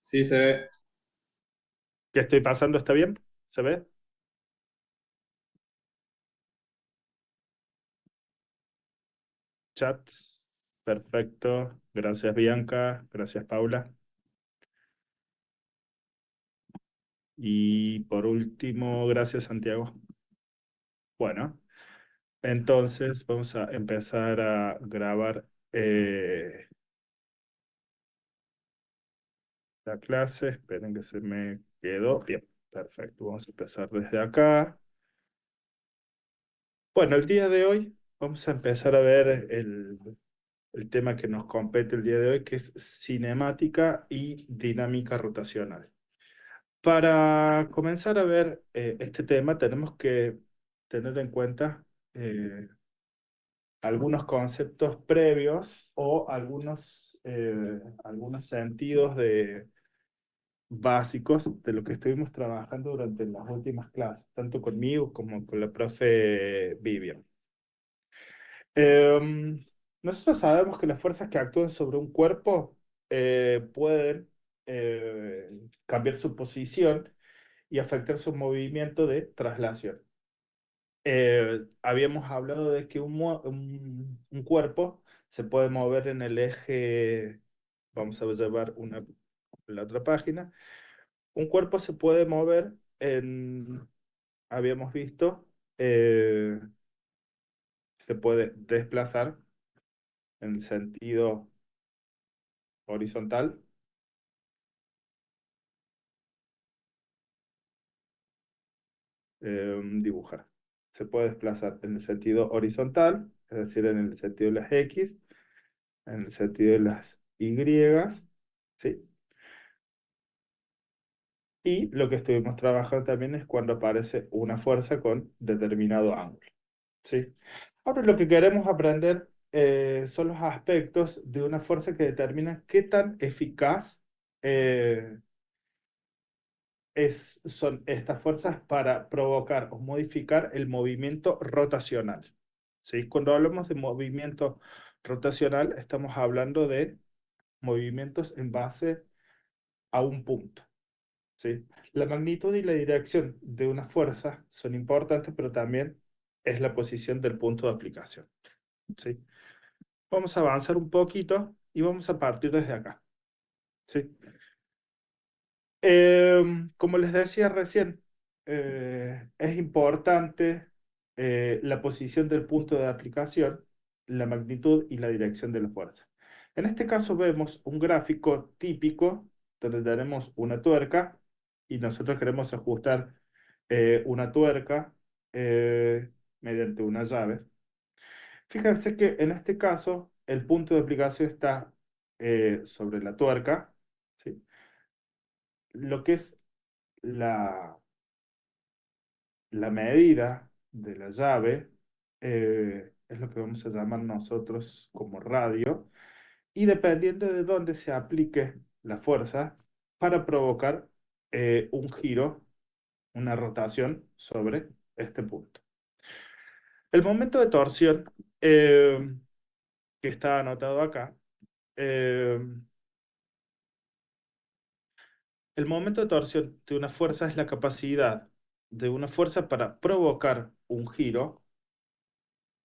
Sí, se ve. ¿Qué estoy pasando? ¿Está bien? ¿Se ve? Chats. Perfecto. Gracias, Bianca. Gracias, Paula. Y por último, gracias, Santiago. Bueno, entonces vamos a empezar a grabar la clase. Esperen que se me quedó. Bien, perfecto. Vamos a empezar desde acá. Bueno, el día de hoy vamos a empezar a ver el tema que nos compete el día de hoy, que es cinemática y dinámica rotacional. Para comenzar a ver este tema, tenemos que tener en cuenta eh, algunos conceptos previos o algunos sentidos básicos de lo que estuvimos trabajando durante las últimas clases, tanto conmigo como con la profe Vivian. Em, Nosotros sabemos que las fuerzas que actúan sobre un cuerpo pueden cambiar su posición y afectar su movimiento de traslación. Habíamos hablado de que un cuerpo se puede mover en el eje, vamos a llevar la otra página, un cuerpo se puede mover habíamos visto, eh, se puede desplazar en el sentido horizontal, dibujar. Se puede desplazar en el sentido horizontal, es decir, en el sentido de las X, en el sentido de las Y, ¿sí? Y lo que estuvimos trabajando también es cuando aparece una fuerza con determinado ángulo, ¿sí? Ahora lo que queremos aprender son los aspectos de una fuerza que determina qué tan eficaz eh, son estas fuerzas para provocar o modificar el movimiento rotacional, ¿sí? Cuando hablamos de movimiento rotacional, estamos hablando de movimientos en base a un punto. ¿Sí? La magnitud y la dirección de una fuerza son importantes, pero también es la posición del punto de aplicación. ¿Sí? Vamos a avanzar un poquito y vamos a partir desde acá. ¿Sí? Como les decía recién, es importante la posición del punto de aplicación, la magnitud y la dirección de la fuerza. En este caso vemos un gráfico típico donde tenemos una tuerca y nosotros queremos ajustar una tuerca mediante una llave. Fíjense que en este caso el punto de aplicación está sobre la tuerca, ¿sí? Lo que es la, la medida de la llave es lo que vamos a llamar nosotros como radio, y dependiendo de dónde se aplique la fuerza para provocar un giro, una rotación sobre este punto. El momento de torsión que está anotado acá, eh, el momento de torsión de una fuerza es la capacidad de una fuerza para provocar un giro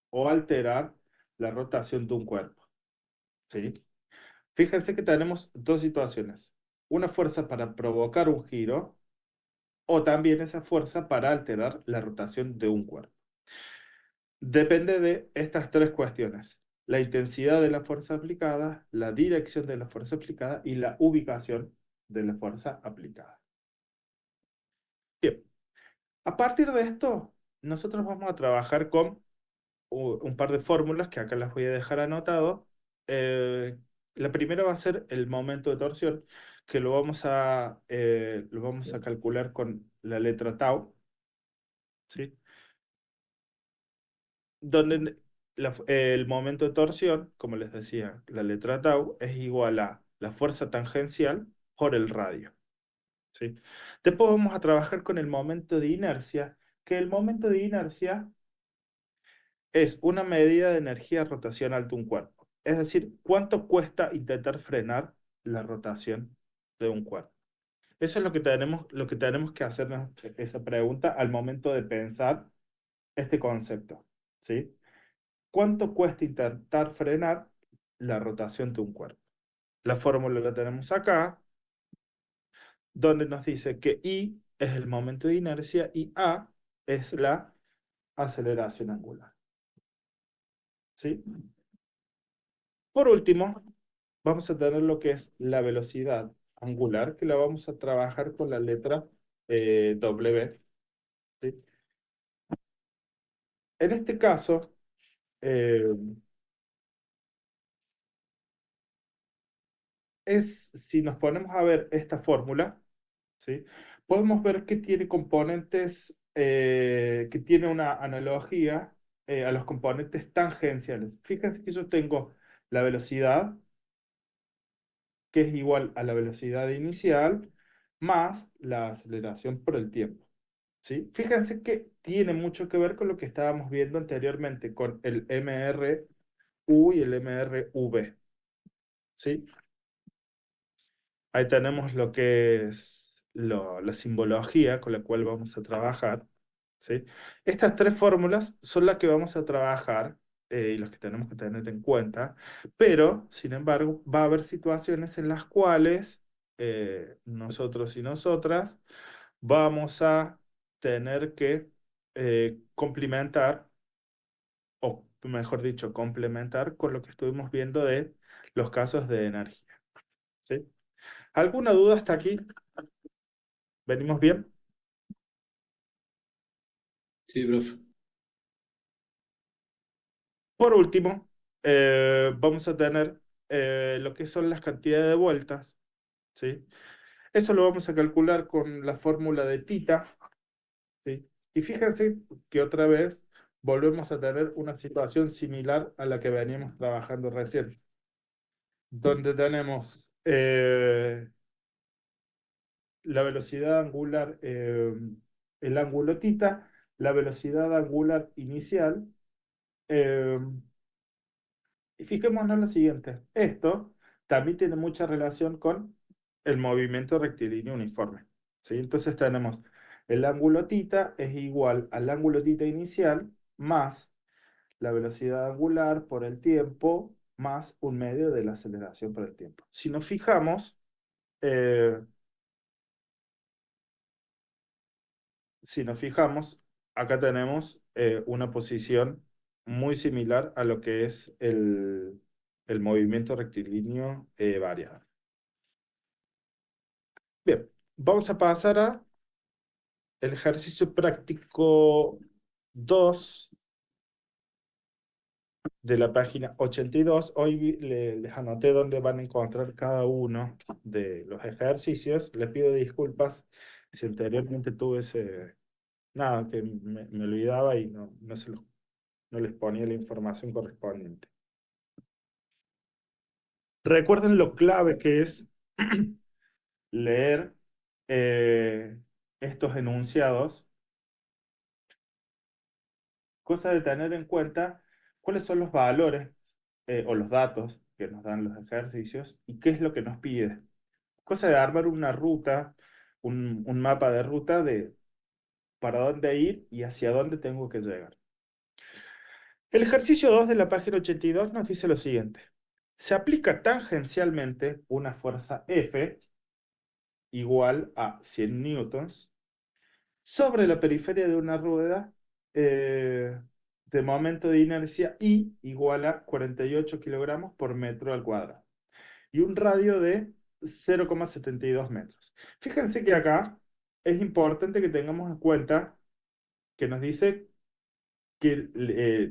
o alterar la rotación de un cuerpo, ¿sí? Fíjense que tenemos dos situaciones. Una fuerza para provocar un giro o también esa fuerza para alterar la rotación de un cuerpo. Depende de estas tres cuestiones: la intensidad de la fuerza aplicada, la dirección de la fuerza aplicada y la ubicación de la fuerza aplicada. Bien, a partir de esto, nosotros vamos a trabajar con un par de fórmulas que acá las voy a dejar anotado. Eh, la primera va a ser el momento de torsión, que lo vamos a calcular con la letra tau, ¿sí? Donde el momento de torsión, como les decía, la letra tau es igual a la fuerza tangencial por el radio, ¿sí? Después vamos a trabajar con el momento de inercia, que el momento de inercia es una medida de energía rotacional de un cuerpo. Es decir, cuánto cuesta intentar frenar la rotación de un cuerpo. Eso es lo que tenemos que hacernos esa pregunta al momento de pensar este concepto, ¿sí? ¿Cuánto cuesta intentar frenar la rotación de un cuerpo? La fórmula la tenemos acá, donde nos dice que I es el momento de inercia y A es la aceleración angular, ¿sí? Por último, vamos a tener lo que es la velocidad angular, que la vamos a trabajar con la letra W, ¿sí? En este caso, eh, si nos ponemos a ver esta fórmula, ¿sí? Podemos ver que tiene componentes, que tiene una analogía a los componentes tangenciales. Fíjense que yo tengo la velocidad, que es igual a la velocidad inicial, más la aceleración por el tiempo, ¿sí? Fíjense que tiene mucho que ver con lo que estábamos viendo anteriormente, con el MRU y el MRV, ¿sí? Ahí tenemos lo que es la simbología con la cual vamos a trabajar, ¿sí? Estas tres fórmulas son las que vamos a trabajar y las que tenemos que tener en cuenta, pero, sin embargo, va a haber situaciones en las cuales nosotros y nosotras vamos a tener que complementar, o mejor dicho, complementar con lo que estuvimos viendo de los casos de energía, ¿sí? ¿Alguna duda hasta aquí? ¿Venimos bien? Sí, profe. Por último, vamos a tener lo que son las cantidades de vueltas, ¿sí? Eso lo vamos a calcular con la fórmula de tita, ¿sí? Y fíjense que otra vez volvemos a tener una situación similar a la que veníamos trabajando recién, donde tenemos la velocidad angular, el ángulo tita, la velocidad angular inicial. eh, Y fijémonos en lo siguiente, esto también tiene mucha relación con el movimiento rectilíneo uniforme, ¿sí? Entonces tenemos el ángulo tita es igual al ángulo tita inicial más la velocidad angular por el tiempo más un medio de la aceleración por el tiempo. Eh, si nos fijamos, acá tenemos una posición muy similar a lo que es el movimiento rectilíneo variable. Bien, vamos a pasar a el ejercicio práctico 2 de la página 82. Hoy les anoté dónde van a encontrar cada uno de los ejercicios. Les pido disculpas si anteriormente tuve ese... Nada, que me olvidaba y no les ponía la información correspondiente. Recuerden lo clave que es leer estos enunciados, cosa de tener en cuenta cuáles son los valores o los datos que nos dan los ejercicios y qué es lo que nos pide. Cosa de armar una ruta, un mapa de ruta de para dónde ir y hacia dónde tengo que llegar. El ejercicio 2 de la página 82 nos dice lo siguiente. Se aplica tangencialmente una fuerza F igual a 100 newtons sobre la periferia de una rueda de momento de inercia I igual a 48 kilogramos por metro al cuadrado y un radio de 0,72 metros. Fíjense que acá es importante que tengamos en cuenta que nos dice que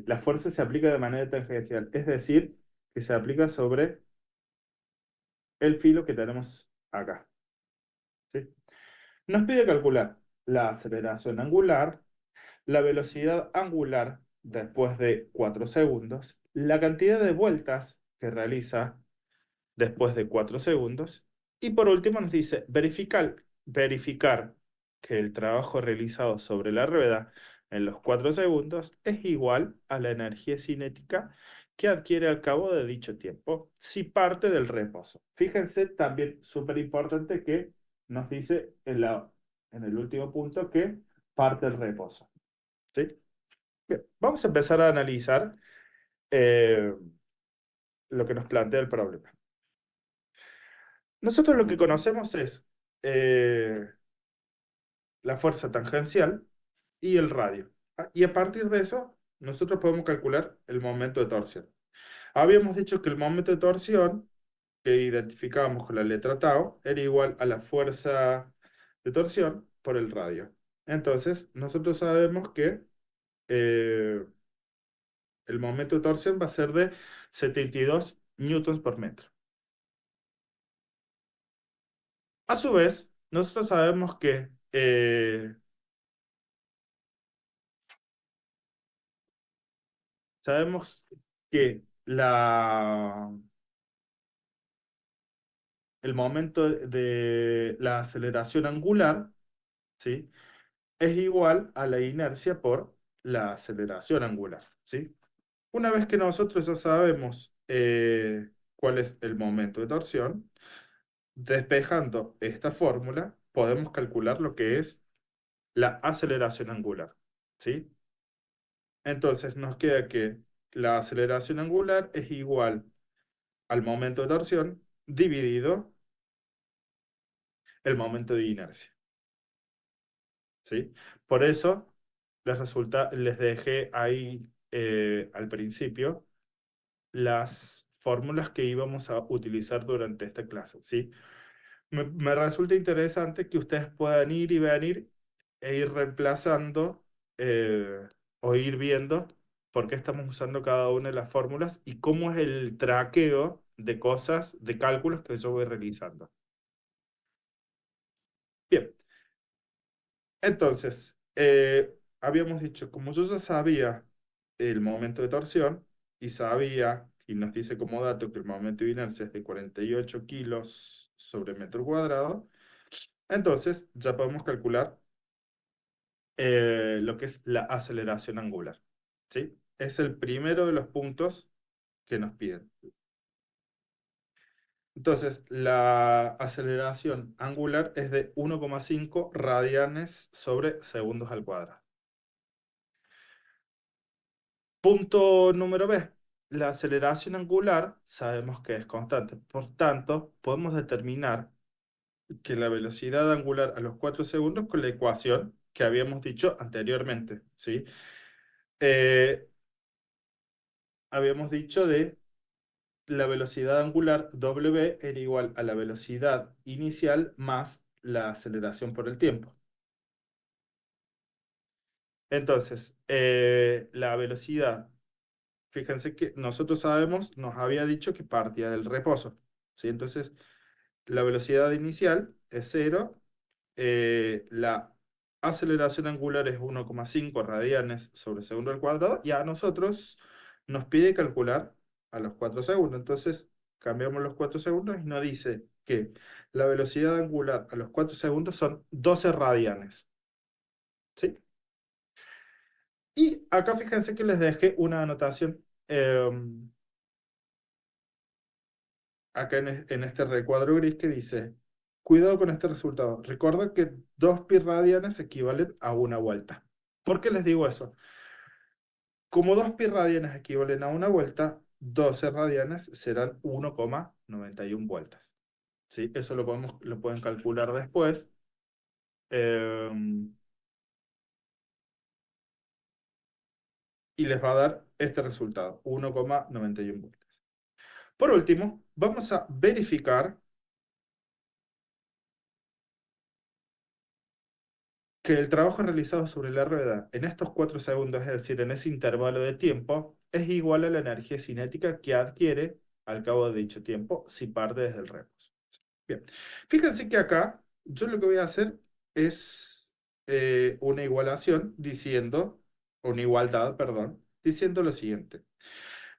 la fuerza se aplica de manera tangencial, es decir, que se aplica sobre el filo que tenemos acá, ¿sí? Nos pide calcular la aceleración angular, la velocidad angular después de 4 segundos, la cantidad de vueltas que realiza después de 4 segundos, y por último nos dice verificar que el trabajo realizado sobre la rueda en los 4 segundos es igual a la energía cinética que adquiere al cabo de dicho tiempo, si parte del reposo. Fíjense también, súper importante que nos dice en el último punto que parte el reposo. ¿Sí? Bien, vamos a empezar a analizar eh, lo que nos plantea el problema. Nosotros lo que conocemos es eh, la fuerza tangencial y el radio. Y a partir de eso, nosotros podemos calcular el momento de torsión. Habíamos dicho que el momento de torsión que identificábamos con la letra tau era igual a la fuerza de torsión por el radio. Entonces, nosotros sabemos que eh, el momento de torsión va a ser de 72 newtons por metro. A su vez, nosotros sabemos que el momento de la aceleración angular, ¿sí? Es igual a la inercia por la aceleración angular, ¿sí? Una vez que nosotros ya sabemos cuál es el momento de torsión, despejando esta fórmula, podemos calcular lo que es la aceleración angular, ¿sí? Entonces nos queda que la aceleración angular es igual al momento de torsión dividido el momento de inercia, ¿sí? Por eso les dejé ahí al principio las fórmulas que íbamos a utilizar durante esta clase, ¿sí? Me resulta interesante que ustedes puedan ir y venir e ir reemplazando o ir viendo por qué estamos usando cada una de las fórmulas y cómo es el traqueo de cosas, de cálculos que yo voy realizando. Bien, entonces, habíamos dicho, como yo ya sabía el momento de torsión y sabía, y nos dice como dato que el momento de inercia es de 48 kilos sobre metro cuadrado, entonces ya podemos calcular lo que es la aceleración angular. ¿Sí? Es el primero de los puntos que nos piden. Entonces, la aceleración angular es de 1,5 radianes sobre segundos al cuadrado. Punto número B. La aceleración angular sabemos que es constante. Por tanto, podemos determinar que la velocidad angular a los 4 segundos con la ecuación que habíamos dicho anteriormente. ¿Sí? Eh, Habíamos dicho de la velocidad angular W era igual a la velocidad inicial más la aceleración por el tiempo. Entonces, la velocidad, fíjense que nosotros sabemos, nos había dicho que partía del reposo, ¿sí? Entonces, la velocidad inicial es cero, la aceleración angular es 1,5 radianes sobre segundo al cuadrado, y a nosotros nos pide calcular a los 4 segundos. Entonces, cambiamos los 4 segundos y nos dice que la velocidad angular a los 4 segundos son 12 radianes. ¿Sí? Y acá fíjense que les dejé una anotación acá en este recuadro gris que dice, cuidado con este resultado. Recuerda que 2 pi radianes equivalen a una vuelta. ¿Por qué les digo eso? Como 2 pi radianes equivalen a una vuelta, 12 radianes serán 1,91 vueltas. ¿Sí? Eso lo pueden calcular después. eh, y les va a dar este resultado, 1,91 vueltas. Por último, vamos a verificar que el trabajo realizado sobre la rueda en estos 4 segundos, es decir, en ese intervalo de tiempo, es igual a la energía cinética que adquiere al cabo de dicho tiempo si parte desde el reposo. Bien, fíjense que acá yo lo que voy a hacer es una igualación diciendo, una igualdad, perdón, diciendo lo siguiente.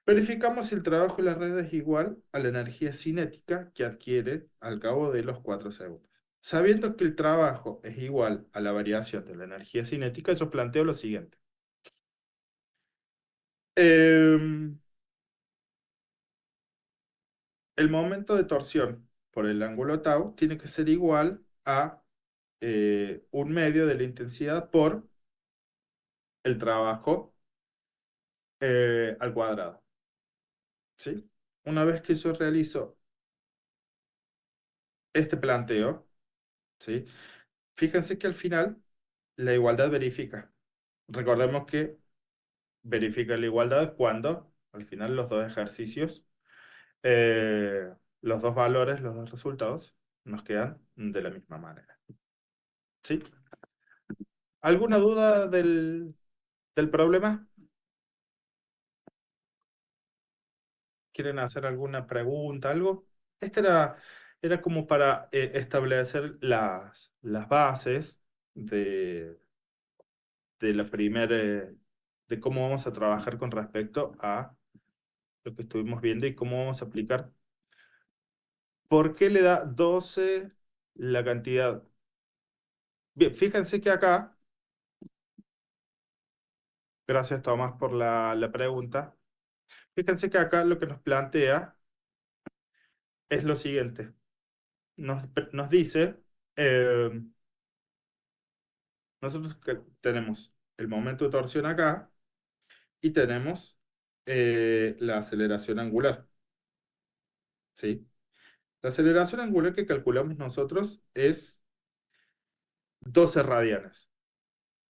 Verificamos si el trabajo de la red es igual a la energía cinética que adquiere al cabo de los 4 segundos. Sabiendo que el trabajo es igual a la variación de la energía cinética, yo planteo lo siguiente. Em, el momento de torsión por el ángulo tau tiene que ser igual a un medio de la intensidad por el trabajo al cuadrado, ¿sí? Una vez que yo realizo este planteo, ¿sí? Fíjense que al final la igualdad verifica. Recordemos que verifica la igualdad cuando al final los dos ejercicios, eh, los dos valores, los dos resultados nos quedan de la misma manera. ¿Sí? ¿Alguna duda del problema? ¿Quieren hacer alguna pregunta, algo? Este era como para establecer las bases de, de la primera, de cómo vamos a trabajar con respecto a lo que estuvimos viendo y cómo vamos a aplicar. ¿Por qué le da 12 la cantidad? Bien, fíjense que acá, gracias Tomás por la pregunta, fíjense que acá lo que nos plantea es lo siguiente. Nos dice, eh, nosotros que tenemos el momento de torsión acá y tenemos la aceleración angular, ¿sí? La aceleración angular que calculamos nosotros es 12 radianes,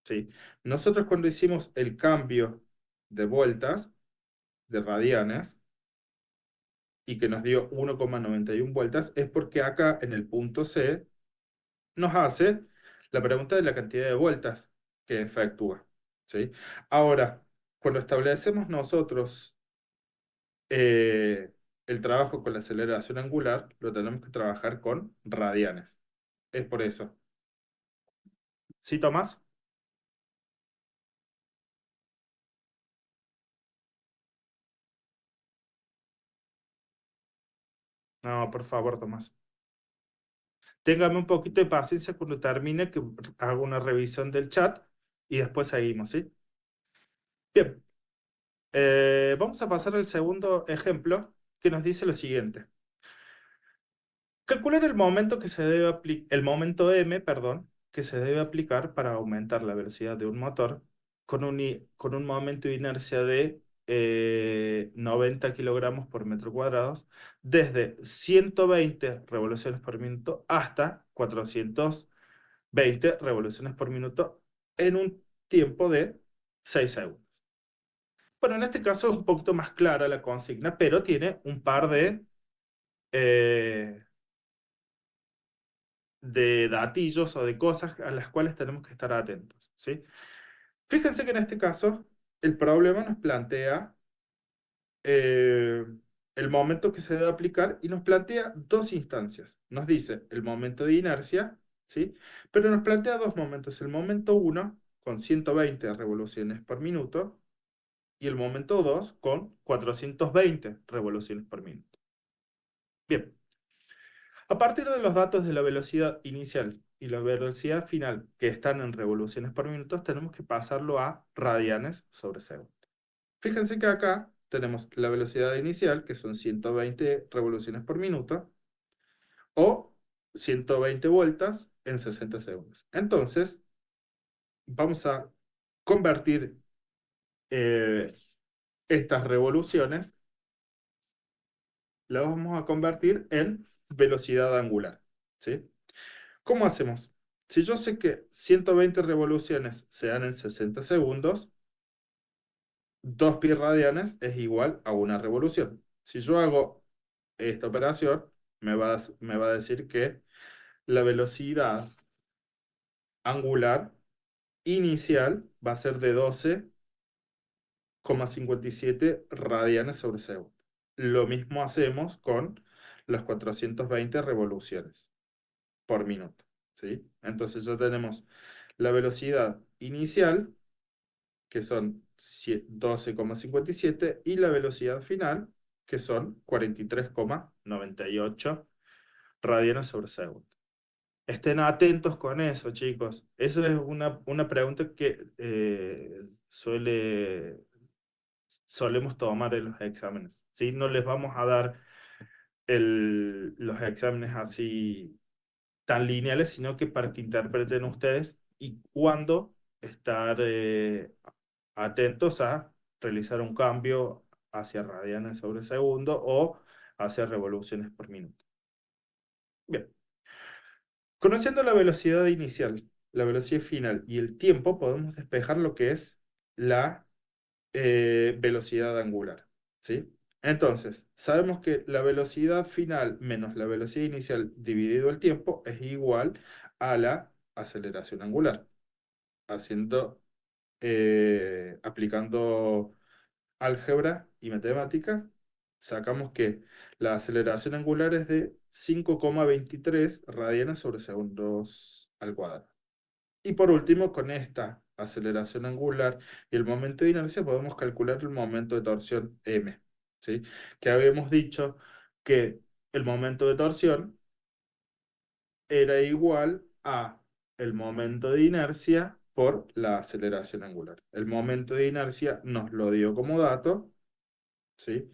¿sí? Nosotros cuando hicimos el cambio de vueltas, de radianes, y que nos dio 1,91 vueltas, es porque acá en el punto C nos hace la pregunta de la cantidad de vueltas que efectúa, ¿sí? Ahora, cuando establecemos nosotros eh, el trabajo con la aceleración angular, lo tenemos que trabajar con radianes. Es por eso. ¿Sí, Tomás? No, por favor, Tomás. Téngame un poquito de paciencia cuando termine, que hago una revisión del chat y después seguimos, ¿sí? Bien, vamos a pasar al segundo ejemplo que nos dice lo siguiente. Calcular el momento que se debe el momento m, perdón, que se debe aplicar para aumentar la velocidad de un motor con un momento de inercia de 90 kilogramos por metro cuadrado, desde 120 revoluciones por minuto hasta 420 revoluciones por minuto en un tiempo de 6 segundos. Bueno, en este caso es un poquito más clara la consigna, pero tiene un par eh, de datillos o de cosas a las cuales tenemos que estar atentos, ¿sí? Fíjense que en este caso el problema nos plantea eh, el momento que se debe aplicar y nos plantea dos instancias. Nos dice el momento de inercia, ¿sí? Pero nos plantea dos momentos. El momento uno con 120 revoluciones por minuto y el momento 2 con 420 revoluciones por minuto. Bien, a partir de los datos de la velocidad inicial y la velocidad final que están en revoluciones por minuto, tenemos que pasarlo a radianes sobre segundo. Fíjense que acá tenemos la velocidad inicial, que son 120 revoluciones por minuto, o 120 vueltas en 60 segundos. Entonces, vamos a convertir eh, estas revoluciones, las vamos a convertir en velocidad angular, ¿sí? ¿Cómo hacemos? Si yo sé que 120 revoluciones se dan en 60 segundos, 2 pi radianes es igual a una revolución. Si yo hago esta operación, me va a decir que la velocidad angular inicial va a ser de 12,57 radianes sobre segundo. Lo mismo hacemos con las 420 revoluciones por minuto, ¿sí? Entonces ya tenemos la velocidad inicial, que son 12,57, y la velocidad final, que son 43,98 radianes sobre segundo. Estén atentos con eso, chicos. Esa es una pregunta que solemos tomar en los exámenes, ¿sí? No les vamos a dar los exámenes así tan lineales, sino que para que interpreten ustedes y cuándo estar atentos a realizar un cambio hacia radianes sobre segundo o hacia revoluciones por minuto. Bien, conociendo la velocidad inicial, la velocidad final y el tiempo, podemos despejar lo que es la velocidad angular, ¿sí? Entonces, sabemos que la velocidad final menos la velocidad inicial dividido el tiempo es igual a la aceleración angular. Haciendo, aplicando álgebra y matemáticas, sacamos que la aceleración angular es de 5,23 radianes sobre segundos al cuadrado. Y por último, con esta aceleración angular y el momento de inercia, podemos calcular el momento de torsión m, ¿sí? Que habíamos dicho que el momento de torsión era igual a el momento de inercia por la aceleración angular. El momento de inercia nos lo dio como dato, ¿sí?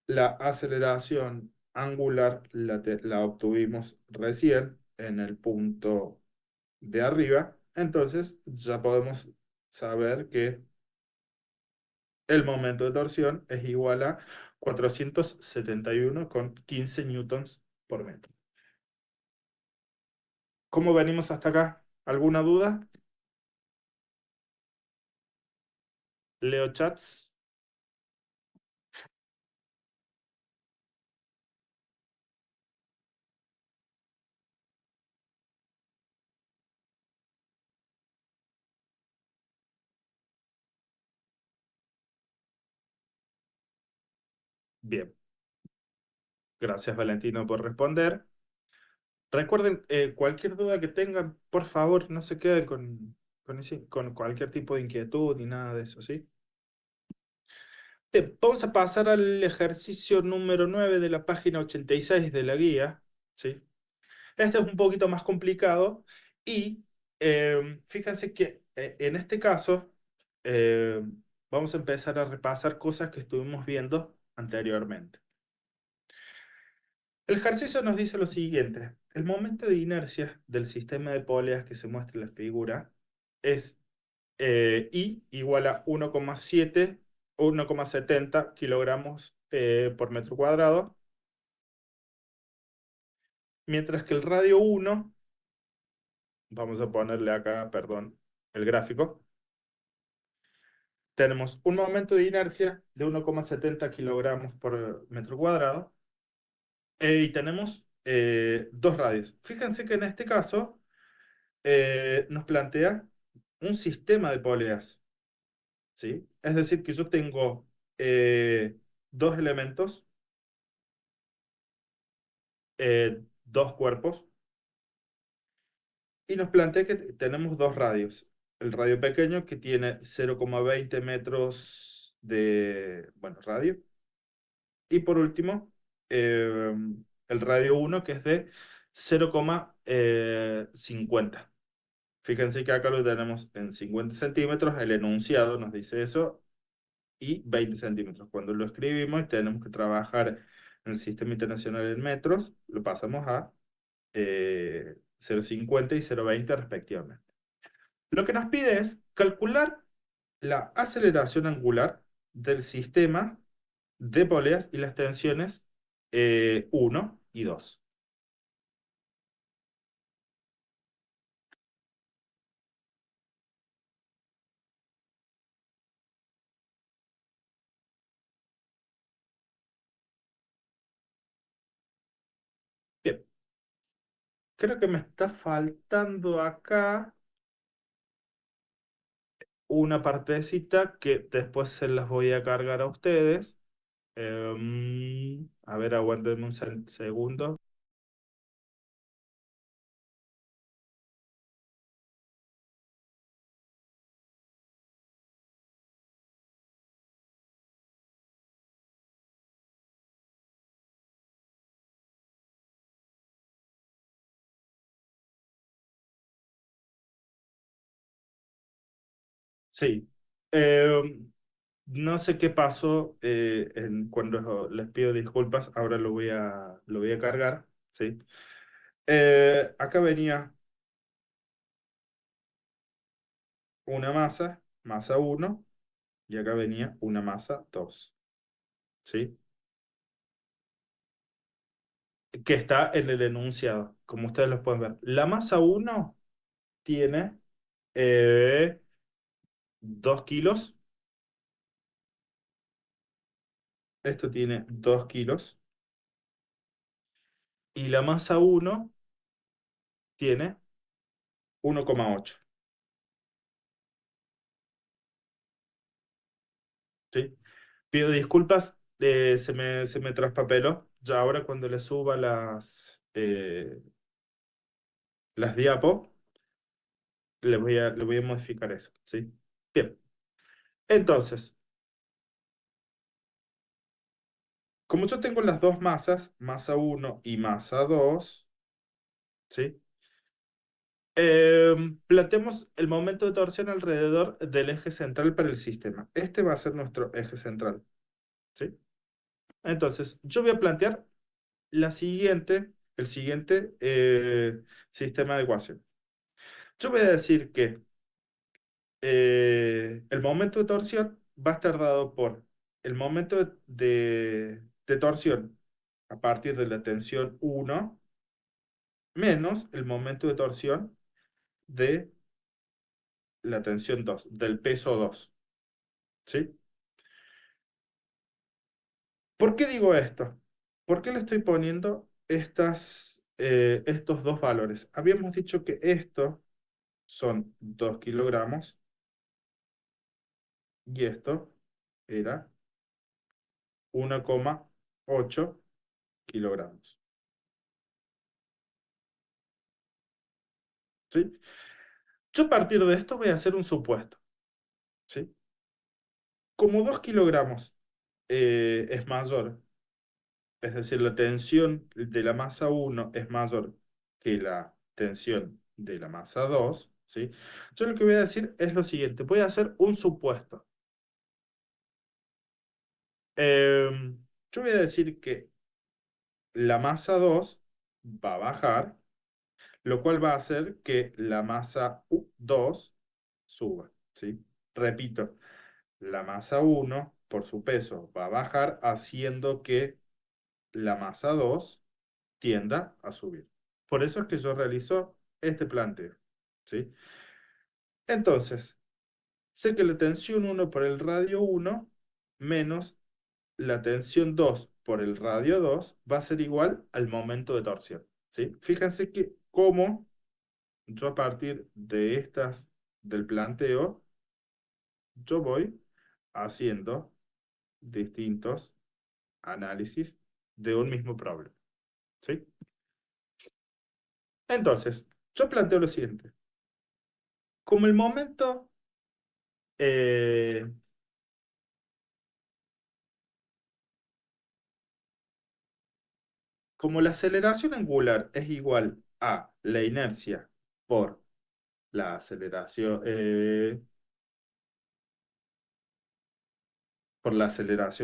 La aceleración angular la obtuvimos recién en el punto de arriba, entonces ya podemos saber que el momento de torsión es igual a 471,15 newtons por metro. ¿Cómo venimos hasta acá? ¿Alguna duda? Leo chats. Bien, gracias Valentino por responder. Recuerden, cualquier duda que tengan, por favor, no se queden con cualquier tipo de inquietud ni nada de eso, ¿sí? Bien, vamos a pasar al ejercicio número 9 de la página 86 de la guía, ¿sí? Este es un poquito más complicado y fíjense que en este caso eh, vamos a empezar a repasar cosas que estuvimos viendo anteriormente. El ejercicio nos dice lo siguiente: el momento de inercia del sistema de poleas que se muestra en la figura es I igual a 1,7 o 1,70 kilogramos por metro cuadrado, mientras que el radio 1, vamos a ponerle acá, perdón, el gráfico, tenemos un momento de inercia de 1,70 kilogramos por metro cuadrado y tenemos dos radios. Fíjense que en este caso nos plantea un sistema de poleas, ¿sí? Es decir, que yo tengo dos elementos, dos cuerpos, y nos plantea que tenemos dos radios. El radio pequeño que tiene 0,20 metros de, bueno, radio. Y por último, eh, el radio uno que es de 0,50. Fíjense que acá lo tenemos en 50 centímetros, el enunciado nos dice eso, y 20 centímetros. Cuando lo escribimos y tenemos que trabajar en el sistema internacional en metros, lo pasamos a 0,50 y 0,20 respectivamente. Lo que nos pide es calcular la aceleración angular del sistema de poleas y las tensiones 1 y 2. Bien, creo que me está faltando acá una partecita que después se las voy a cargar a ustedes. A ver, aguántenme un segundo. Sí. Em, no sé qué pasó cuando les pido disculpas, ahora lo voy a cargar, ¿sí? Acá venía una masa, masa uno, y acá venía una masa 2, ¿sí? Que está en el enunciado, como ustedes lo pueden ver. La masa uno tiene 2 kilos, esto tiene 2 kilos, y la masa uno tiene 1,8, ¿sí? Pido disculpas, se me traspapeló. Ya ahora cuando le suba las diapos, le voy a modificar eso, ¿sí? Bien, entonces, como yo tengo las dos masas, masa uno y masa 2, ¿sí? Planteemos el momento de torsión alrededor del eje central para el sistema. Este va a ser nuestro eje central, ¿sí? Entonces, yo voy a plantear el siguiente sistema de ecuación. Yo voy a decir que el momento de torsión va a estar dado por el momento de torsión a partir de la tensión uno menos el momento de torsión de la tensión 2 del peso 2, ¿sí? ¿Por qué digo esto? ¿Por qué le estoy poniendo estos dos valores? Habíamos dicho que esto son 2 kilogramos y esto era 1,8 kilogramos, ¿sí? Yo a partir de esto voy a hacer un supuesto, ¿sí? Como 2 kilogramos es mayor, es decir, la tensión de la masa uno es mayor que la tensión de la masa 2, ¿sí? Yo lo que voy a decir es lo siguiente, voy a hacer un supuesto. Yo voy a decir que la masa 2 va a bajar, lo cual va a hacer que la masa 2 suba, ¿sí? Repito, la masa uno por su peso va a bajar, haciendo que la masa 2 tienda a subir. Por eso es que yo realizo este planteo, ¿sí? Entonces, sé que la tensión uno por el radio uno menos la tensión 2 por el radio 2 va a ser igual al momento de torsión, ¿sí? Fíjense que cómo yo a partir de del planteo, yo voy haciendo distintos análisis de un mismo problema, ¿sí? Entonces, yo planteo lo siguiente. Como el momento, eh, como la aceleración angular es igual a la inercia por la aceleración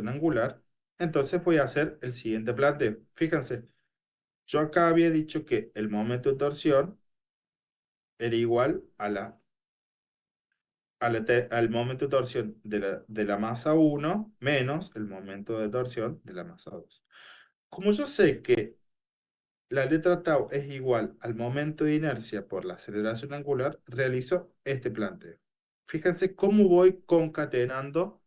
angular, entonces voy a hacer el siguiente planteo. Fíjense, yo acá había dicho que el momento de torsión era igual al momento de torsión de la masa uno menos el momento de torsión de la masa 2. Como yo sé que la letra tau es igual al momento de inercia por la aceleración angular, realizo este planteo. Fíjense cómo voy concatenando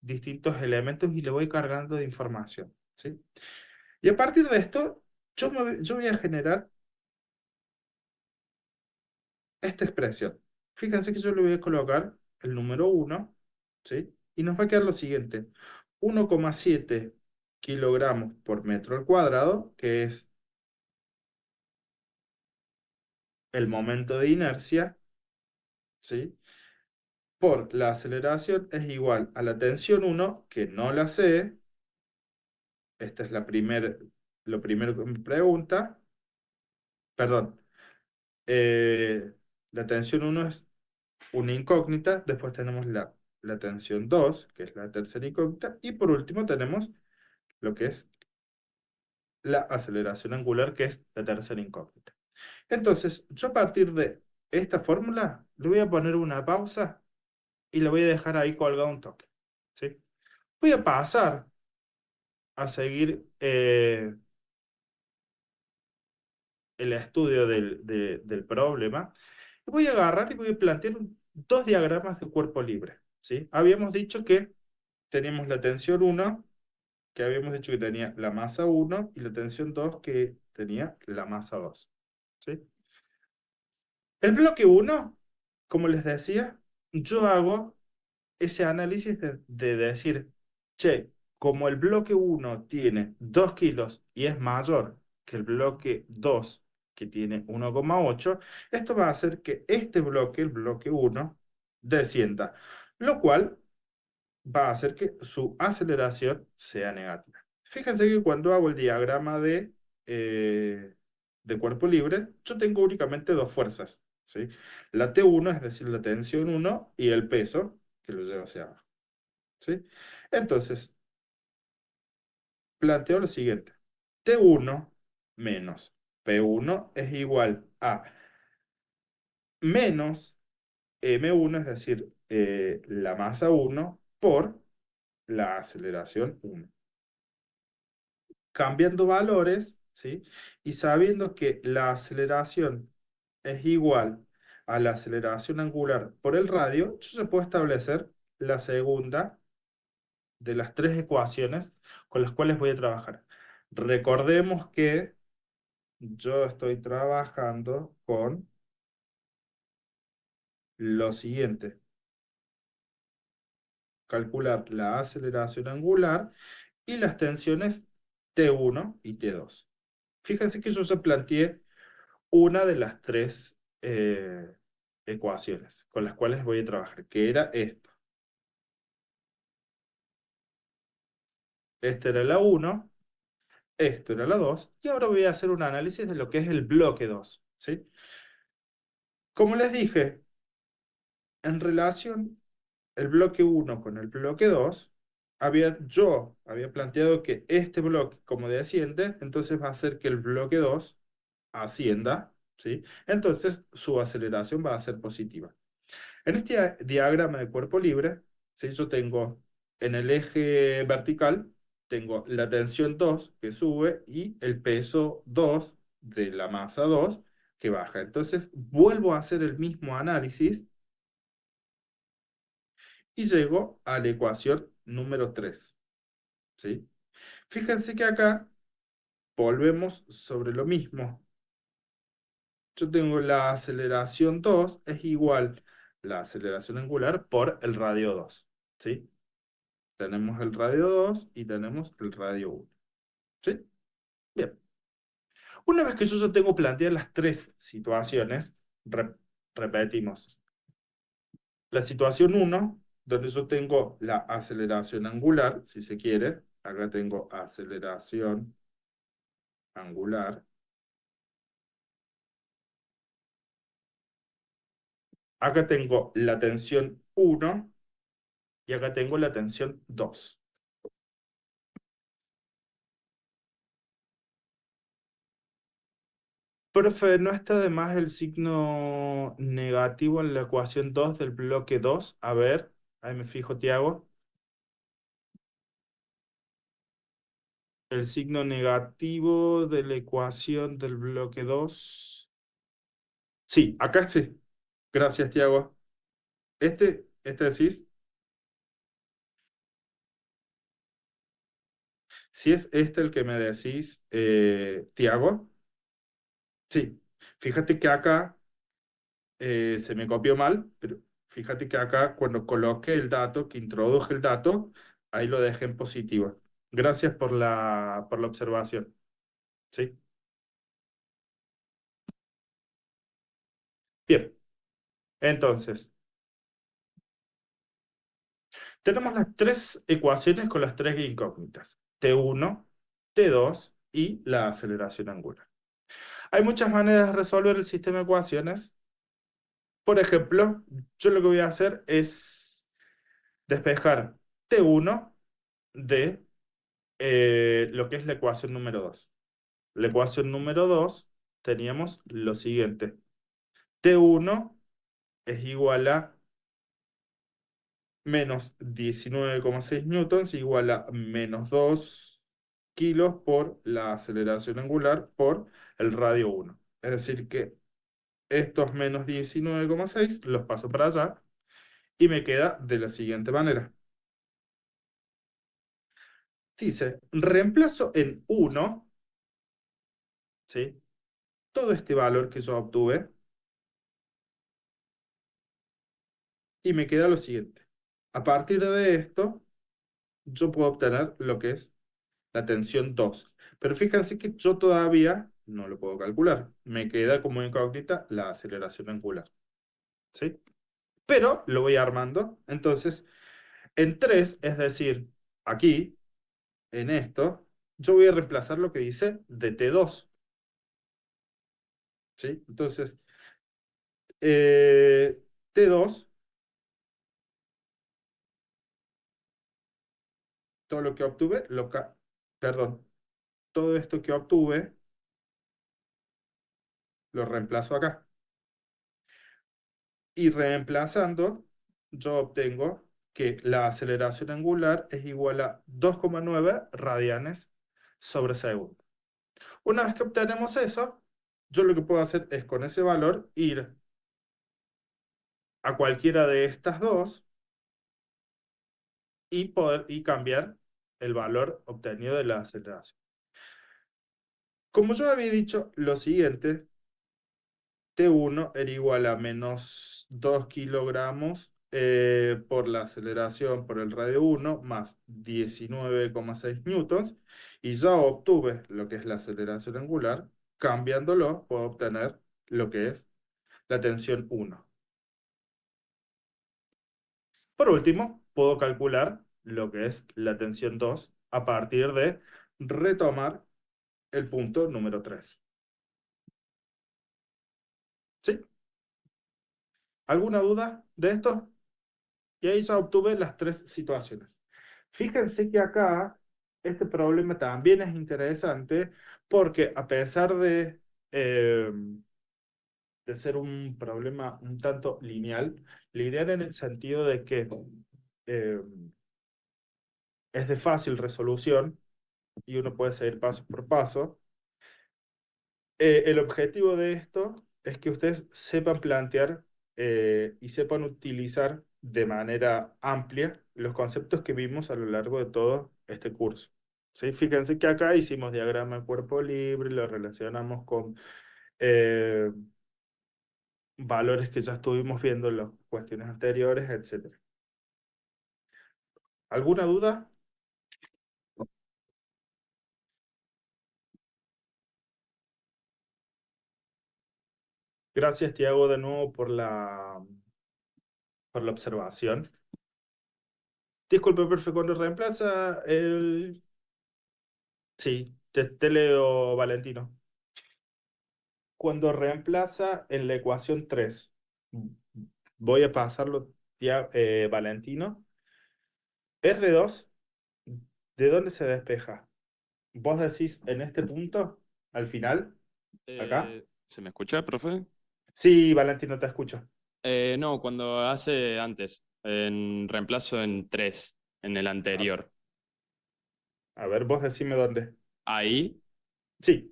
distintos elementos y le voy cargando de información, ¿sí? Y a partir de esto, yo voy a generar esta expresión. Fíjense que yo le voy a colocar el número uno, ¿sí? Y nos va a quedar lo siguiente: 1,7 kilogramos por metro al cuadrado, que es el momento de inercia, ¿sí? Por la aceleración es igual a la tensión uno que no la sé. Esta es lo primero que me pregunta. Perdón, la tensión uno es una incógnita, después tenemos la tensión 2 que es la tercera incógnita, y por último tenemos lo que es la aceleración angular, que es la tercera incógnita. Entonces, yo a partir de esta fórmula le voy a poner una pausa y le voy a dejar ahí colgado un toque. ¿Sí? Voy a pasar a seguir el estudio del problema. Y voy a agarrar y voy a plantear dos diagramas de cuerpo libre. ¿Sí? Habíamos dicho que teníamos la tensión uno, que habíamos dicho que tenía la masa uno, y la tensión 2 que tenía la masa 2. ¿Sí? El bloque uno, como les decía, yo hago ese análisis de decir, che, como el bloque uno tiene 2 kilos y es mayor que el bloque 2 que tiene 1,8, esto va a hacer que este bloque, el bloque uno, descienda, lo cual va a hacer que su aceleración sea negativa. Fíjense que cuando hago el diagrama de cuerpo libre, yo tengo únicamente dos fuerzas, ¿sí? La T1, es decir, la tensión uno, y el peso, que lo lleva hacia abajo, ¿sí? Entonces, planteo lo siguiente. T1 menos P1 es igual a menos M1, es decir, la masa uno por la aceleración uno. Cambiando valores, ¿sí? Y sabiendo que la aceleración es igual a la aceleración angular por el radio, yo se puedo establecer la segunda de las tres ecuaciones con las cuales voy a trabajar. Recordemos que yo estoy trabajando con lo siguiente: calcular la aceleración angular y las tensiones T1 y T2. Fíjense que yo ya planteé una de las tres ecuaciones con las cuales voy a trabajar, que era esto. Esta era la uno, esto era la 2, y ahora voy a hacer un análisis de lo que es el bloque 2, ¿sí? Como les dije, en relación el bloque uno con el bloque 2, yo había planteado que este bloque, como desciende, entonces va a hacer que el bloque 2 ascienda, ¿sí? Entonces su aceleración va a ser positiva. En este diagrama de cuerpo libre, ¿sí? Yo tengo en el eje vertical, tengo la tensión 2 que sube y el peso 2 de la masa 2 que baja. Entonces vuelvo a hacer el mismo análisis y llego a la ecuación número 3, ¿sí? Fíjense que acá volvemos sobre lo mismo. Yo tengo la aceleración 2 es igual la aceleración angular por el radio 2, ¿sí? Tenemos el radio 2 y tenemos el radio uno, ¿sí? Bien. Una vez que yo ya tengo planteadas las tres situaciones, repetimos. La situación uno, donde yo tengo la aceleración angular, si se quiere. Acá tengo aceleración angular. Acá tengo la tensión uno y acá tengo la tensión 2. Profe, ¿no está de más el signo negativo en la ecuación 2 del bloque 2? A ver, ahí me fijo, Tiago. El signo negativo de la ecuación del bloque 2. Sí, acá sí. Gracias, Tiago. Este decís, si es este el que me decís, Tiago. Sí. Fíjate que acá se me copió mal, pero fíjate que acá cuando coloqué el dato, que introduje el dato, ahí lo dejé en positivo. Gracias por la observación. ¿Sí? Bien. Entonces, tenemos las tres ecuaciones con las tres incógnitas: T1, T2 y la aceleración angular. Hay muchas maneras de resolver el sistema de ecuaciones. Por ejemplo, yo lo que voy a hacer es despejar T1 de lo que es la ecuación número 2. la ecuación número 2 teníamos lo siguiente. T1 es igual a menos 19,6 newtons, igual a menos 2 kilos por la aceleración angular por el radio 1. Es decir, que estos menos 19,6 los paso para allá y me queda de la siguiente manera. Dice, reemplazo en 1, ¿sí? Todo este valor que yo obtuve y me queda lo siguiente. A partir de esto, yo puedo obtener lo que es la tensión 2. Pero fíjense que yo todavía no lo puedo calcular. Me queda como incógnita la aceleración angular, ¿sí? Pero lo voy armando. Entonces, en 3, es decir, aquí, en esto, yo voy a reemplazar lo que dice de T2, ¿sí? Entonces, T2, todo lo que obtuve, perdón, todo esto que obtuve, lo reemplazo acá. Y reemplazando, yo obtengo que la aceleración angular es igual a 2,9 radianes sobre segundo. Una vez que obtenemos eso, yo lo que puedo hacer es con ese valor ir a cualquiera de estas dos y cambiar el valor obtenido de la aceleración. Como yo había dicho, lo siguiente, T1 era igual a menos 2 kilogramos por la aceleración por el radio 1 más 19,6 newtons, y ya obtuve lo que es la aceleración angular. Cambiándolo puedo obtener lo que es la tensión 1. Por último, puedo calcular lo que es la tensión 2 a partir de retomar el punto número 3. ¿Sí? ¿Alguna duda de esto? Y ahí ya obtuve las tres situaciones. Fíjense que acá este problema también es interesante porque a pesar de ser un problema un tanto lineal en el sentido de que eh, es de fácil resolución y uno puede seguir paso por paso. El objetivo de esto es que ustedes sepan plantear y sepan utilizar de manera amplia los conceptos que vimos a lo largo de todo este curso. ¿Sí? Fíjense que acá hicimos diagrama de cuerpo libre, lo relacionamos con eh, valores que ya estuvimos viendo en las cuestiones anteriores, etcétera. ¿Alguna duda? Gracias, Tiago, de nuevo por la observación. Disculpe, profe, cuando reemplaza el... Sí, te leo, Valentino. Cuando reemplaza en la ecuación 3, voy a pasarlo, Valentino. R2, ¿de dónde se despeja? ¿Vos decís en este punto, al final, acá? ¿Se me escucha, profe? Sí, Valentino, te escucho. No, cuando hace antes, en reemplazo en 3 en el A, anterior. a ver, vos decime dónde. Ahí, Sí,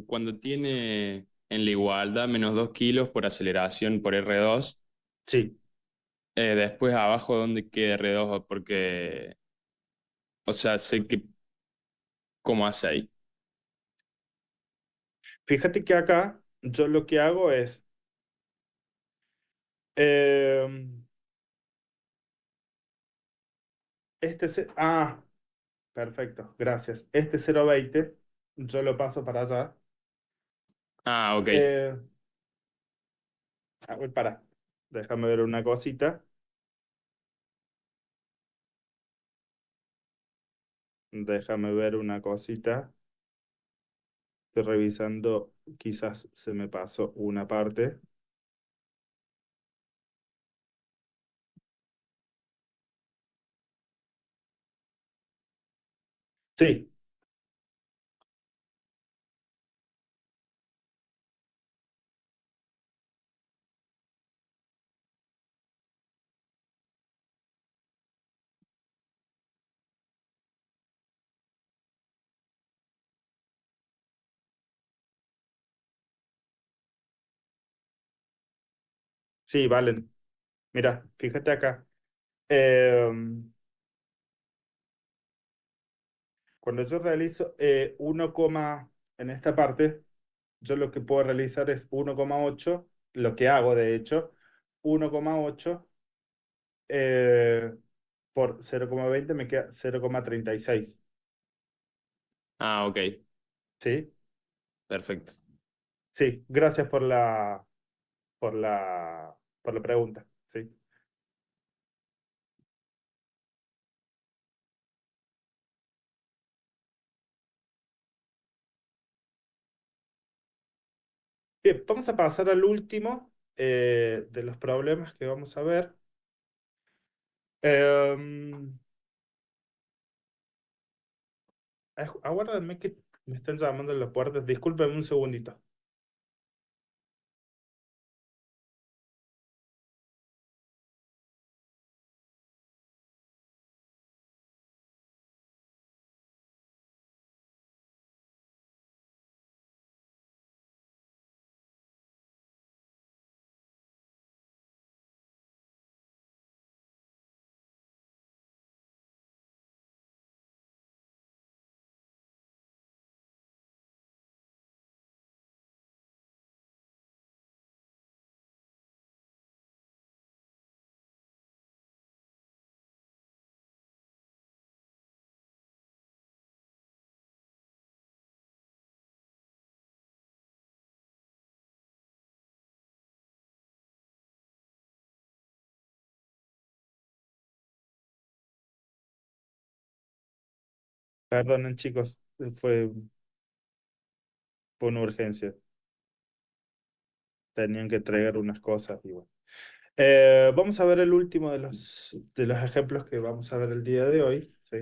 cuando tiene en la igualdad menos 2 kilos por aceleración por R2, sí. después abajo donde queda R2, porque, o sea, sé que, ¿cómo hace ahí? Fíjate que acá yo lo que hago es... em, perfecto, gracias. Este 0,20 yo lo paso para allá. Ah, ok. Eh, para, déjame ver una cosita. Déjame ver una cosita. Estoy revisando, quizás se me pasó una parte. Sí, Sí, valen. Mira, fíjate acá. Eh, Cuando yo realizo en esta parte, yo lo que puedo realizar es 1,8, lo que hago de hecho, 1,8 eh, por 0,20 me queda 0,36. Ah, ok, ¿Sí? perfecto. Sí, gracias por la pregunta. ¿Sí? Bien, vamos a pasar al último de los problemas que vamos a ver. Em, Aguárdenme que me están llamando en la puerta. Discúlpenme un segundito. Perdonen, chicos, fue una urgencia. Tenían que entregar unas cosas y bueno. Vamos a ver el último de los ejemplos que vamos a ver el día de hoy. ¿Sí?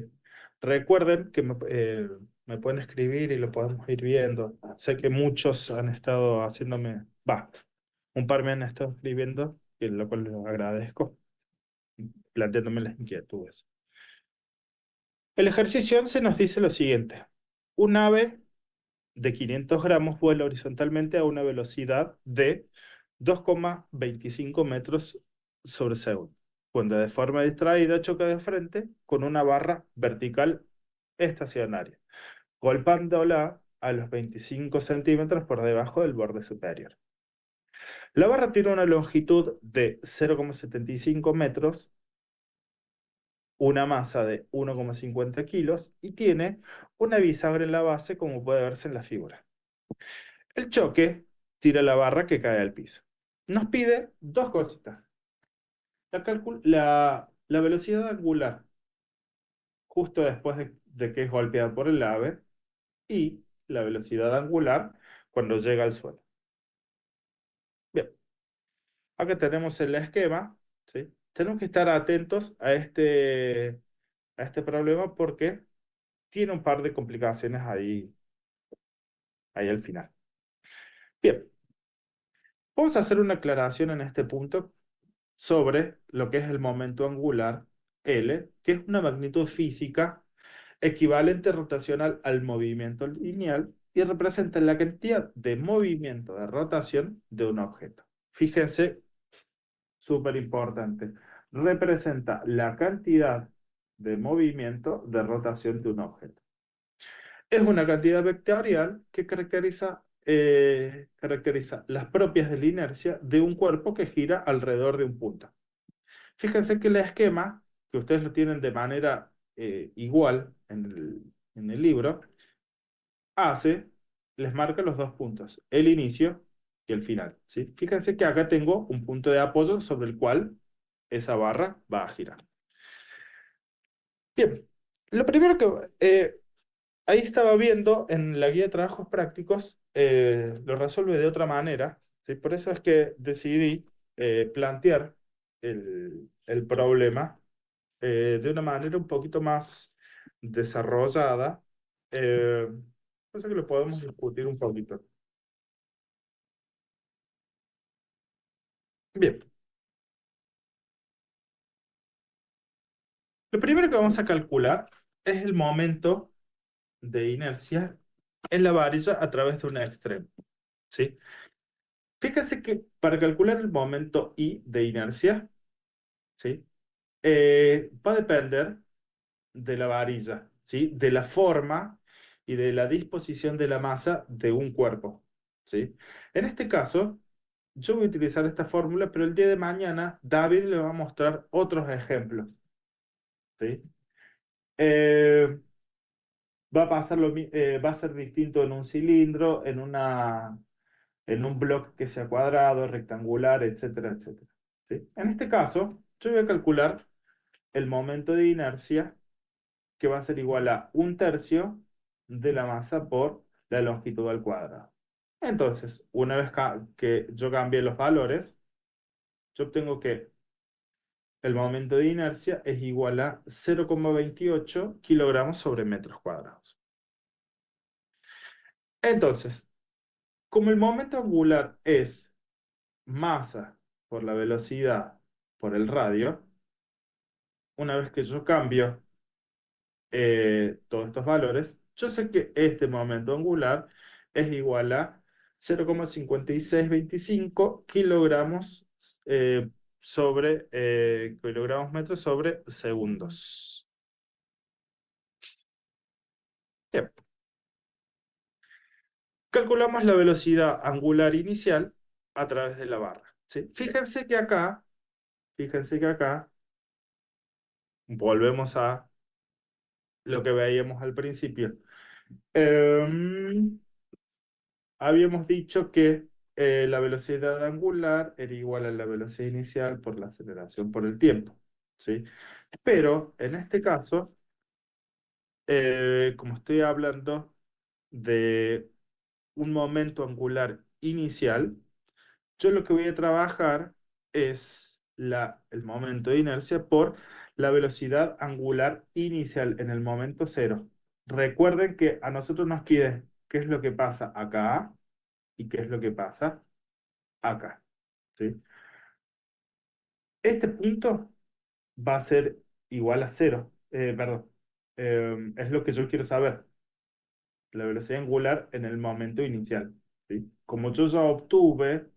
Recuerden que me pueden escribir y lo podemos ir viendo. Sé que muchos han estado haciéndome, un par me han estado escribiendo, y lo cual les agradezco, planteándome las inquietudes. El ejercicio se nos dice lo siguiente. Un ave de 500 gramos vuela horizontalmente a una velocidad de 2,25 metros sobre segundo, cuando de forma distraída choca de frente con una barra vertical estacionaria, golpeándola a los 25 centímetros por debajo del borde superior. La barra tiene una longitud de 0,75 metros, una masa de 1,50 kilos y tiene una bisagra en la base, como puede verse en la figura. El choque tira la barra que cae al piso. Nos pide dos cositas. La velocidad angular justo después de que es golpeada por el ave y la velocidad angular cuando llega al suelo. Bien, acá tenemos el esquema, ¿sí? Tenemos que estar atentos a este problema porque tiene un par de complicaciones ahí al final. Bien, vamos a hacer una aclaración en este punto sobre lo que es el momento angular L, que es una magnitud física equivalente rotacional al movimiento lineal y representa la cantidad de movimiento de rotación de un objeto. Fíjense, súper importante, representa la cantidad de movimiento de rotación de un objeto. Es una cantidad vectorial que caracteriza las propias de la inercia de un cuerpo que gira alrededor de un punto. Fíjense que el esquema, que ustedes lo tienen de manera igual en el libro, hace, les marca los dos puntos, el inicio y el final. ¿Sí? Fíjense que acá tengo un punto de apoyo sobre el cual esa barra va a girar. Bien, lo primero que ahí estaba viendo en la guía de trabajos prácticos, lo resuelve de otra manera. ¿Sí? Por eso es que decidí plantear el problema de una manera un poquito más desarrollada. Eh, Cosa que lo podemos discutir un poquito. Bien, lo primero que vamos a calcular es el momento de inercia en la varilla a través de un extremo. ¿Sí? Fíjense que para calcular el momento I de inercia, ¿sí? Va a depender de la varilla, ¿sí? De la forma y de la disposición de la masa de un cuerpo, ¿sí? En este caso, yo voy a utilizar esta fórmula, pero el día de mañana David le va a mostrar otros ejemplos, ¿sí? Eh, va a ser distinto en un cilindro, en un bloque que sea cuadrado, rectangular, etcétera, etcétera, ¿sí? En este caso, yo voy a calcular el momento de inercia, que va a ser igual a un tercio de la masa por la longitud al cuadrado. Entonces, una vez que yo cambie los valores, yo obtengo que el momento de inercia es igual a 0,28 kilogramos sobre metros cuadrados. Entonces, como el momento angular es masa por la velocidad por el radio, una vez que yo cambio todos estos valores, yo sé que este momento angular es igual a 0,5625 kilogramos kilogramos metros sobre segundos. Bien. Calculamos la velocidad angular inicial a través de la barra, ¿sí? Fíjense que acá volvemos a lo que veíamos al principio. Em, Habíamos dicho que la velocidad angular era igual a la velocidad inicial por la aceleración por el tiempo, ¿sí? Pero en este caso, como estoy hablando de un momento angular inicial, yo lo que voy a trabajar es el momento de inercia por la velocidad angular inicial en el momento cero. Recuerden que a nosotros nos pide qué es lo que pasa acá y qué es lo que pasa acá, ¿sí? Este punto va a ser igual a cero, perdón, es lo que yo quiero saber, la velocidad angular en el momento inicial, ¿sí? Como yo ya obtuve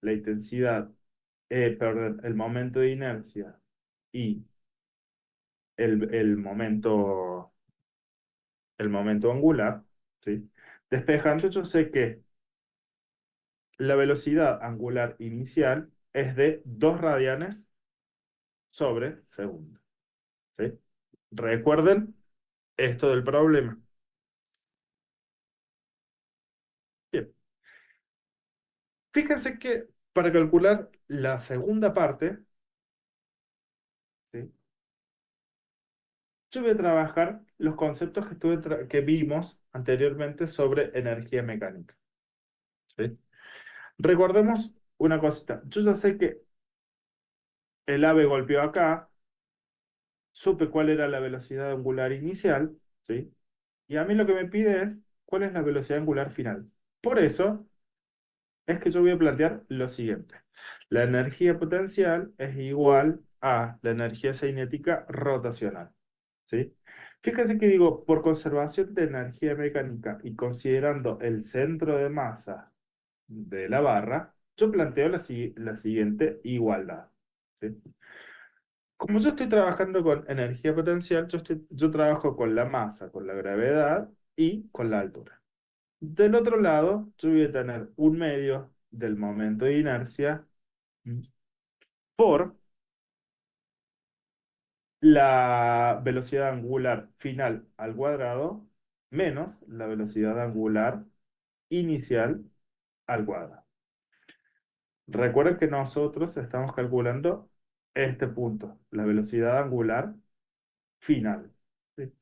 la intensidad, perdón, el momento de inercia y el el momento angular, ¿sí? Despejando, yo sé que la velocidad angular inicial es de 2 radianes sobre segundo, ¿sí? Recuerden esto del problema. Bien, fíjense que para calcular la segunda parte, ¿sí? Yo voy a trabajar los conceptos que vimos anteriormente sobre energía mecánica, ¿sí? Recordemos una cosita. Yo ya sé que el ave golpeó acá, supe cuál era la velocidad angular inicial, ¿sí? Y a mí lo que me pide es cuál es la velocidad angular final. Por eso es que yo voy a plantear lo siguiente. La energía potencial es igual a la energía cinética rotacional, ¿sí? Fíjense que digo, por conservación de energía mecánica y considerando el centro de masa de la barra, yo planteo la siguiente igualdad, ¿sí? Como yo estoy trabajando con energía potencial, yo trabajo con la masa, con la gravedad y con la altura. Del otro lado, yo voy a tener un medio del momento de inercia por la velocidad angular final al cuadrado menos la velocidad angular inicial al cuadrado. Recuerden que nosotros estamos calculando este punto, la velocidad angular final, ¿sí?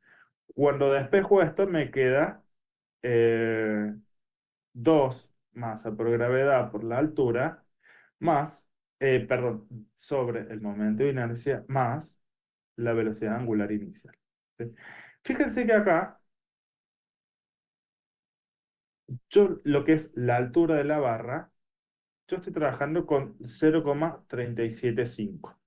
Cuando despejo esto me queda eh, 2 masa por gravedad por la altura más, perdón, sobre el momento de inercia más la velocidad angular inicial, ¿sí? Fíjense que acá, yo lo que es la altura de la barra, yo estoy trabajando con 0,375.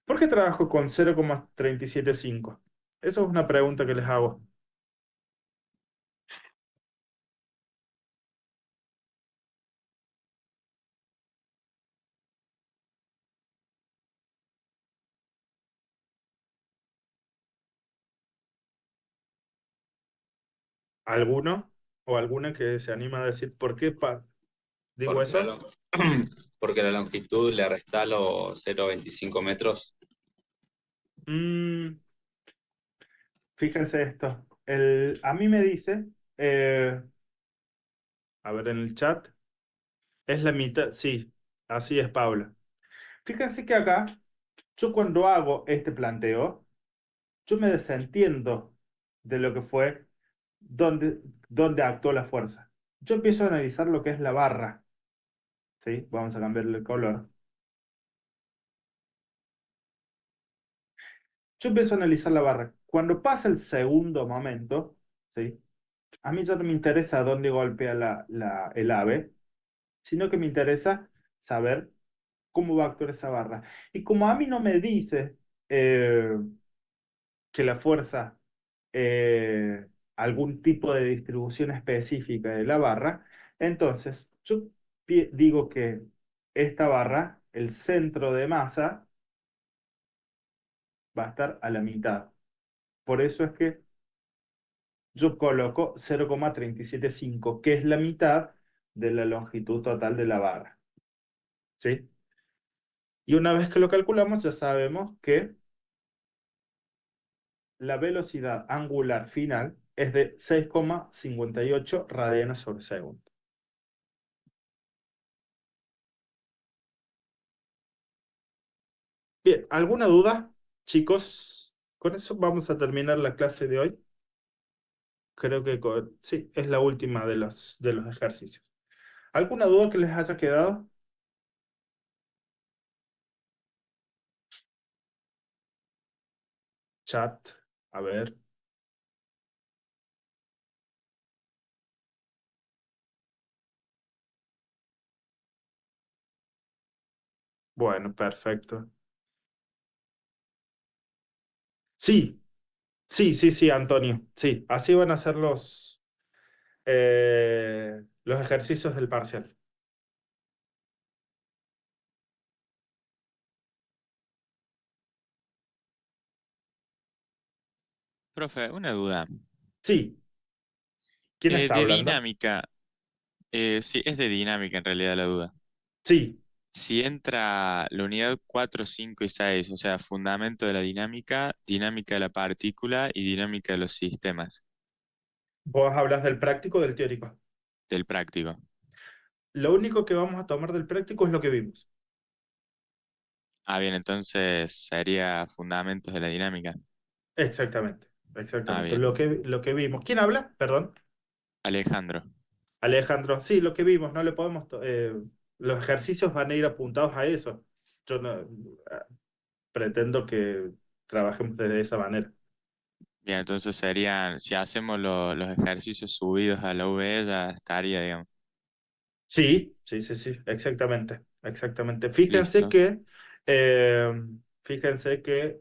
¿Por qué trabajo con 0,375? Eso es una pregunta que les hago. ¿Alguno o alguna que se anima a decir por qué digo Porque eso? porque la longitud le resta los 0,25 metros. Mm, fíjense esto. A mí me dice, a ver en el chat, es la mitad, sí, así es, Paula. Fíjense que acá, yo cuando hago este planteo, yo me desentiendo de lo que fue, dónde, dónde actuó la fuerza. Yo empiezo a analizar lo que es la barra, ¿sí? Vamos a cambiarle el color. Yo empiezo a analizar la barra. Cuando pasa el segundo momento, ¿sí? A mí ya no me interesa dónde golpea el ave, sino que me interesa saber cómo va a actuar esa barra. Y como a mí no me dice eh, que la fuerza, algún tipo de distribución específica de la barra, entonces yo digo que esta barra, el centro de masa, va a estar a la mitad. Por eso es que yo coloco 0,375, que es la mitad de la longitud total de la barra. ¿Sí? Y una vez que lo calculamos, ya sabemos que la velocidad angular final es de 6,58 radianes sobre segundo. Bien, ¿alguna duda, chicos? Con eso vamos a terminar la clase de hoy. Creo que sí, es la última de los ejercicios. ¿Alguna duda que les haya quedado? Chat, a ver. Bueno, perfecto. Sí, sí, sí, sí, Antonio. Sí, así van a ser los ejercicios del parcial. Profe, una duda. Sí, ¿quién está De hablando? dinámica, sí, es de dinámica en realidad la duda. Sí, Si entra la unidad 4, 5 y 6, o sea, fundamento de la dinámica, dinámica de la partícula y dinámica de los sistemas, vos hablas del práctico o del teórico. del práctico. Lo único que vamos a tomar del práctico es lo que vimos. Ah, bien, entonces sería fundamentos de la dinámica. Exactamente, Ah, exactamente. bien. Lo que vimos. ¿Quién habla? Perdón. Alejandro. Alejandro. Sí, lo que vimos. No le podemos. Los ejercicios van a ir apuntados a eso. Yo no pretendo que trabajemos desde esa manera. Bien, entonces serían, si hacemos los ejercicios subidos a la VE, ya estaría, digamos. Sí, sí, sí, sí, exactamente, exactamente. Fíjense Listo. eh, que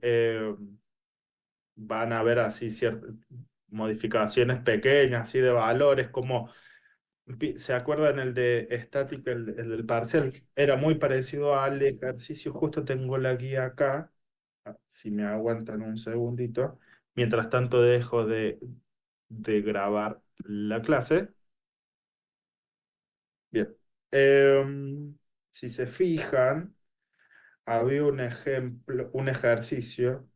van a haber así ciertas modificaciones pequeñas, así de valores, como ¿se acuerdan el de estática, el del parcial? Era muy parecido al ejercicio, justo tengo la guía acá, si me aguantan un segundito. Mientras tanto dejo de grabar la clase. Bien. Si se fijan, había un ejemplo, un ejercicio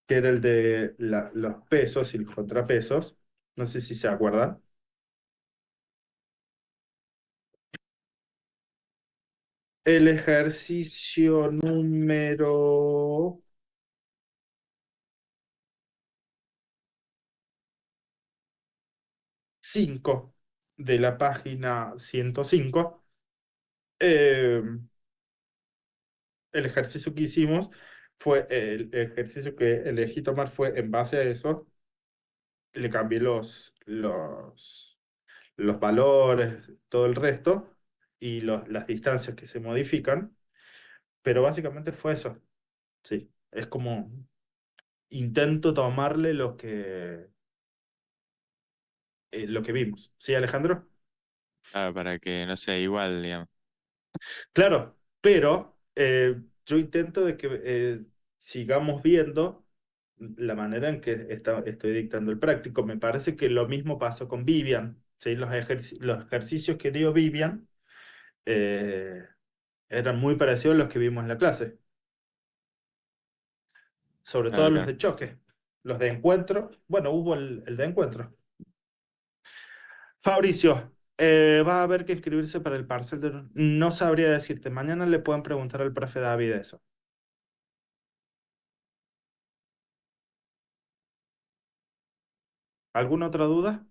que era el de los pesos y los contrapesos. No sé si se acuerdan. El ejercicio número 5 de la página 105. eh, el ejercicio que hicimos fue, el ejercicio que elegí tomar fue en base a eso. Le cambié los valores, todo el resto, y las distancias que se modifican, pero básicamente fue eso. Sí, es como intento tomarle lo que vimos. ¿Sí, Alejandro? Claro, para que no sea igual, digamos. Claro, pero yo intento de que sigamos viendo la manera en que estoy dictando el práctico. Me parece que lo mismo pasó con Vivian, ¿sí? Los ejercicios que dio Vivian eh, eran muy parecidos a los que vimos en la clase, sobre todo Claro, los claro. de choque, los de encuentro. Bueno, hubo el de encuentro. Fabricio, va a haber que inscribirse para el parcial de... No sabría decirte, mañana le pueden preguntar al profe David eso. ¿Alguna otra duda?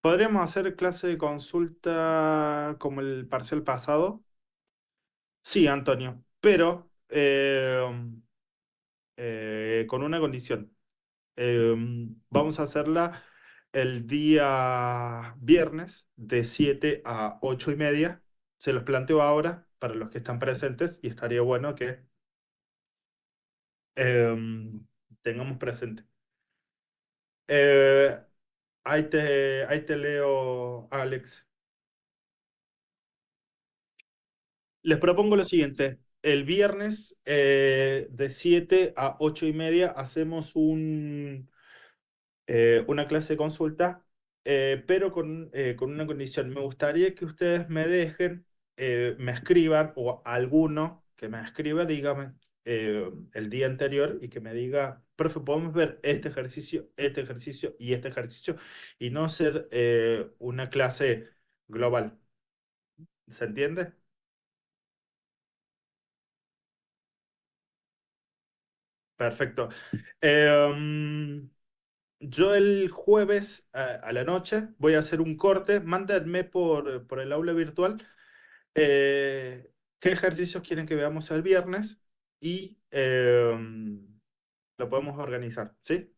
¿Podríamos hacer clase de consulta como el parcial pasado? Sí, Antonio, pero con una condición. Eh, Vamos a hacerla el día viernes de 7 a 8:30. Se los planteo ahora para los que están presentes y estaría bueno que tengamos presente. Eh, ahí te leo, Alex. Les propongo lo siguiente. El viernes de 7 a 8:30 hacemos una clase de consulta, pero con una condición. Me gustaría que ustedes me dejen, me escriban, o alguno que me escriba, dígame el día anterior y que me diga, profe, podemos ver este ejercicio y este ejercicio, y no ser una clase global. ¿Se entiende? Perfecto. Em, yo el jueves a la noche voy a hacer un corte. Mándenme por el aula virtual eh, qué ejercicios quieren que veamos el viernes y lo podemos organizar, ¿sí?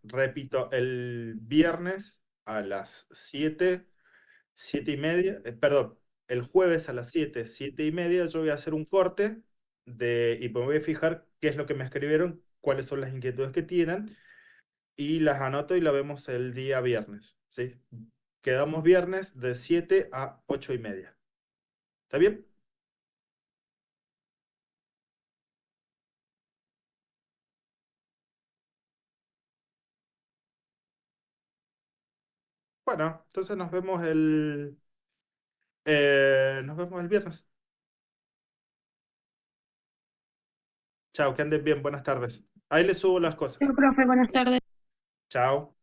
Repito, el viernes a las 7:30, perdón, el jueves a las 7:30 yo voy a hacer un corte y me voy a fijar qué es lo que me escribieron, cuáles son las inquietudes que tienen y las anoto y la vemos el día viernes, ¿sí? Quedamos viernes de 7 a 8:30. ¿Está bien? Bueno, entonces nos vemos el viernes. Chao, que anden bien, buenas tardes. Ahí les subo las cosas. Profe, buenas tardes. Chao.